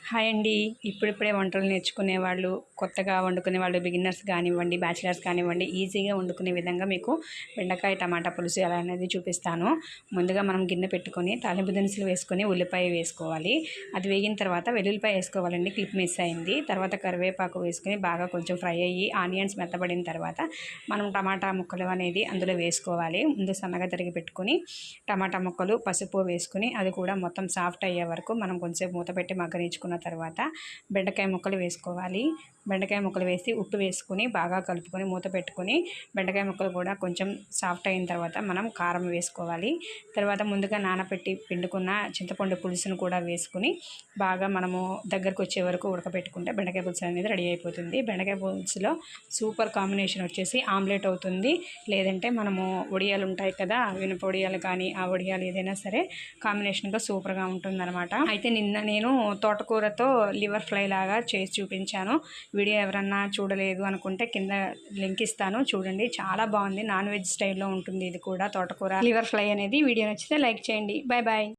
Hi అండి. ఇప్పుడిప్పుడే వంటలు నేర్చుకునే వాళ్ళు, కొత్తగా వండుకునే వాళ్ళు, బిగినర్స్ కానివ్వండి, బ్యాచిలర్స్ కానివ్వండి, ఈజీగా వండుకునే విధంగా మీకు బెండకాయ టమాటా పులుసు ఎలా అనేది చూపిస్తాను. ముందుగా మనం గిన్నె పెట్టుకొని తాలింపు దినుసులు వేసుకొని ఉల్లిపాయ వేసుకోవాలి. అది వేగిన తర్వాత వెల్లుల్లిపాయ వేసుకోవాలండి, క్లిప్ మిస్ అయింది. తర్వాత కరివేపాకు వేసుకొని బాగా కొంచెం ఫ్రై అయ్యి ఆనియన్స్ మెత్తబడిన తర్వాత మనం టమాటా ముక్కలు అనేది అందులో వేసుకోవాలి. ముందు సన్నగా తరిగి పెట్టుకొని టమాటా ముక్కలు, పసుపు వేసుకొని అది కూడా మొత్తం సాఫ్ట్ అయ్యే వరకు మనం కొంచెం మూత పెట్టి మగ్గనించుకున్న తర్వాత బెండకాయ ముక్కలు వేసుకోవాలి. బెండకాయ ముక్కలు వేసి ఉప్పు వేసుకొని బాగా కలుపుకొని మూత పెట్టుకొని బెండకాయ ముక్కలు కూడా కొంచెం సాఫ్ట్ అయిన తర్వాత మనం కారం వేసుకోవాలి. తర్వాత ముందుగా నానబెట్టి పిండుకున్న చింతపండు పులుసును కూడా వేసుకుని బాగా మనము దగ్గరకు వచ్చే వరకు ఉడకబెట్టుకుంటే బెండకాయ పులుసు అనేది రెడీ అయిపోతుంది. బెండకాయ పులుసులో సూపర్ కాంబినేషన్ వచ్చేసి ఆమ్లెట్ అవుతుంది, లేదంటే మనము వడియాలు ఉంటాయి కదా, వినుప వడియాలు కానీ ఆ వడియాలు ఏదైనా సరే కాంబినేషన్గా సూపర్గా ఉంటుందన్నమాట. అయితే నిన్న నేను తోటకూరతో లివర్ ఫ్రై లాగా చేసి చూపించాను. వీడియో ఎవరన్నా చూడలేదు అనుకుంటే కింద లింక్ ఇస్తాను, చూడండి. చాలా బాగుంది, నాన్ వెజ్ స్టైల్లో ఉంటుంది ఇది కూడా తోటకూర లివర్ ఫ్రై అనేది. వీడియో నచ్చితే లైక్ చేయండి. Bye bye.